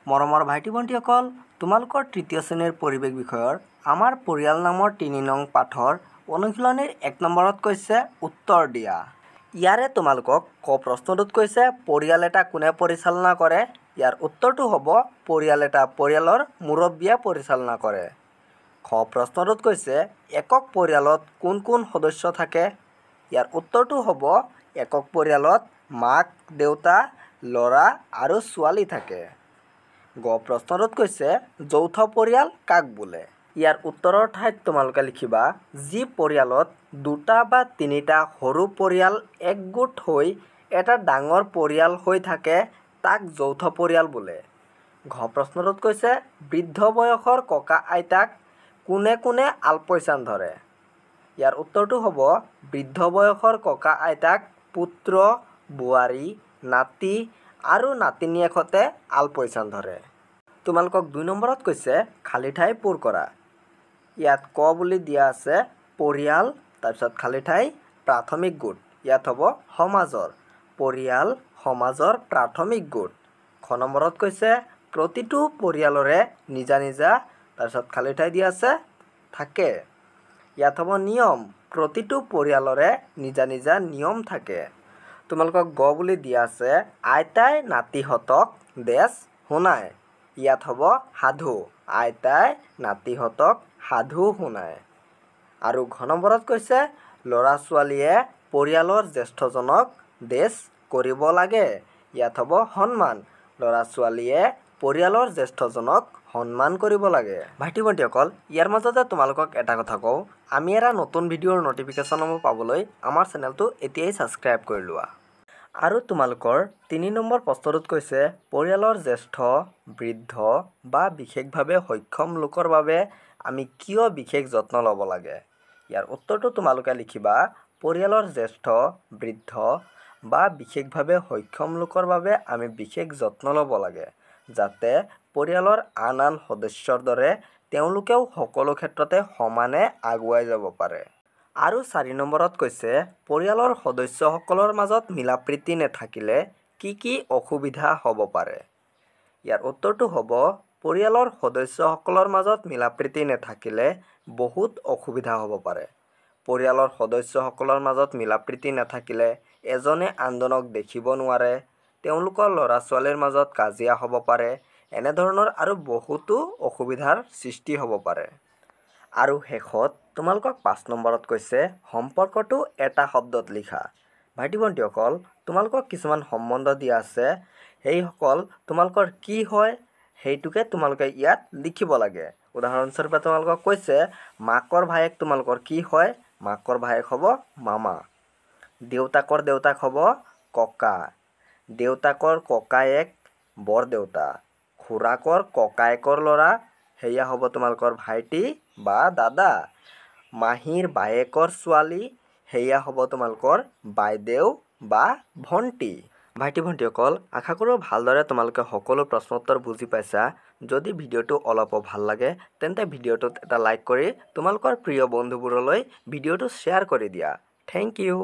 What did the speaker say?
মৰমৰ ভাইটি ভণ্টিসকল, তোমালোকৰ তৃতীয় শ্ৰেণীৰ পৰিৱেশ বিষয়ৰ আমাৰ পৰিয়াল নামৰ ৩ নং পাঠৰ অনুশীলনীৰ ১ নম্বৰত কৈছে উত্তৰ দিয়া। ইয়াৰে তোমালোকক ক প্ৰশ্নটোত কৈছে পৰিয়াল এটা কোনে পৰিচালনা কৰে? ইয়াৰ উত্তৰটো হ'ব পৰিয়াল এটা পৰিয়ালৰ মুৰব্বীয়ে পৰিচালনা কৰে। খ প্ৰশ্নটোত কৈছে একক পৰিয়ালত কোন কোন সদস্য থাকে? ইয়াৰ উত্তৰটো হ'ব একক পৰিয়ালত মাক, দেউতা, ল'ৰা আৰু ছোৱালী থাকে। গ প্ৰশ্নটোত কৈছে যৌথ পৰিয়াল কাক বোলে? ইয়াৰ উত্তৰৰ ঠাইত তোমালোকে লিখিবা যি পৰিয়ালত ২টা বা ৩টা সৰু পৰিয়াল একগোট হৈ এটা ডাঙৰ পৰিয়াল হৈ থাকে তাক যৌথ পৰিয়াল বোলে। ঘ প্ৰশ্নটোত কৈছে বৃদ্ধ বয়সৰ ককা আইতাক কোনে কোনে আলপৈচান ধৰে? ইয়াৰ উত্তৰটো হ'ব বৃদ্ধ বয়সৰ ককা আইতাক পুত্ৰ, বোৱাৰী, নাতি আৰু নাতিনীয়েকহঁতে আলপৈচান ধৰে। তোমালোকক ২ নম্বৰত কৈছে খালী ঠাই পূৰ কৰা। ইয়াত ক বুলি দিয়া আছে পৰিয়াল, তাৰপিছত খালী ঠাই প্ৰাথমিক গোট। ইয়াত হ'ব সমাজৰ, পৰিয়াল সমাজৰ প্ৰাথমিক গোট। খ নম্বৰত কৈছে প্ৰতিটো পৰিয়ালৰে নিজা নিজা, তাৰপিছত খালী ঠাই দিয়া আছে থাকে। ইয়াত হ'ব নিয়ম, প্ৰতিটো পৰিয়ালৰে নিজা নিজা নিয়ম থাকে। তোমালোকক গ বুলি দিয়া আছে আইতাই নাতিহঁতক দেশ শুনায়। ইয়াত হ'ব সাধু, আইতাই নাতিহঁতক সাধু শুনায়। আৰু ঘ নম্বৰত কৈছে ল'ৰা ছোৱালীয়ে পৰিয়ালৰ জ্যেষ্ঠজনক দেশ কৰিব লাগে। ইয়াত হ'ব সন্মান, ল'ৰা ছোৱালীয়ে পৰিয়ালৰ জ্যেষ্ঠজনক সন্মান কৰিব লাগে। ভাইটি ভণ্টিসকল, ইয়াৰ মাজতে তোমালোকক এটা কথা কওঁ, আমি এটা নতুন ভিডিঅ'ৰ ন'টিফিকেশ্যনসমূহ পাবলৈ আমাৰ চেনেলটো এতিয়াই ছাবস্ক্ৰাইব কৰি লোৱা। আৰু তোমালোকৰ ৩ নম্বৰ প্ৰশ্নটোত কৈছে পৰিয়ালৰ জ্যেষ্ঠ, বৃদ্ধ বা বিশেষভাৱে সক্ষম লোকৰ বাবে আমি কিয় বিশেষ যত্ন ল'ব লাগে? ইয়াৰ উত্তৰটো তোমালোকে লিখিবা পৰিয়ালৰ জ্যেষ্ঠ, বৃদ্ধ বা বিশেষভাৱে সক্ষম লোকৰ বাবে আমি বিশেষ যত্ন ল'ব লাগে যাতে পৰিয়ালৰ আন আন সদস্যৰ দৰে তেওঁলোকেও সকলো ক্ষেত্ৰতে সমানে আগুৱাই যাব পাৰে। আৰু ৪ নম্বৰত কৈছে পৰিয়ালৰ সদস্যসকলৰ মাজত মিলাপ্ৰীতি নাথাকিলে কি কি অসুবিধা হ'ব পাৰে? ইয়াৰ উত্তৰটো হ'ব পৰিয়ালৰ সদস্যসকলৰ মাজত মিলাপ্ৰীতি নাথাকিলে বহুত অসুবিধা হ'ব পাৰে। পৰিয়ালৰ সদস্যসকলৰ মাজত মিলাপ্ৰীতি নাথাকিলে এজনে আনজনক দেখিব নোৱাৰে, তেওঁলোকৰ ল'ৰা ছোৱালীৰ মাজত কাজিয়া হ'ব পাৰে, এনেধৰণৰ আৰু বহুতো অসুবিধাৰ সৃষ্টি হ'ব পাৰে। আৰু শেষত তোমালোকক ৫ নম্বৰত কৈছে সম্পৰ্কটো এটা শব্দত লিখা। ভাইটি ভণ্টিসকল, তোমালোকক কিছুমান সম্বন্ধ দিয়া আছে, সেইসকল তোমালোকৰ কি হয় সেইটোকে তোমালোকে ইয়াত লিখিব লাগে। উদাহৰণস্বৰূপে তোমালোকক কৈছে মাকৰ ভায়েক তোমালোকৰ কি হয়? মাকৰ ভায়েক হ'ব মামা। দেউতাকৰ দেউতাক হ'ব ককা। দেউতাকৰ ককায়েক বৰদেউতা। খুৰাকৰ ককায়েকৰ ল'ৰা সেয়া হ'ব তোমালোকৰ ভাইটি বা দাদা। মাহীৰ বায়েকৰ ছোৱালী সেয়া হ'ব তোমালোকৰ বাইদেউ বা ভণ্টি। ভাইটি ভণ্টিসকল, আশা কৰোঁ ভালদৰে তোমালোকে সকলো প্ৰশ্ন উত্তৰ বুজি পাইছা। যদি ভিডিঅ'টো অলপো ভাল লাগে তেন্তে ভিডিঅ'টোত এটা লাইক কৰি তোমালোকৰ প্ৰিয় বন্ধুবোৰলৈ ভিডিঅ'টো শ্বেয়াৰ কৰি দিয়া। Thank U.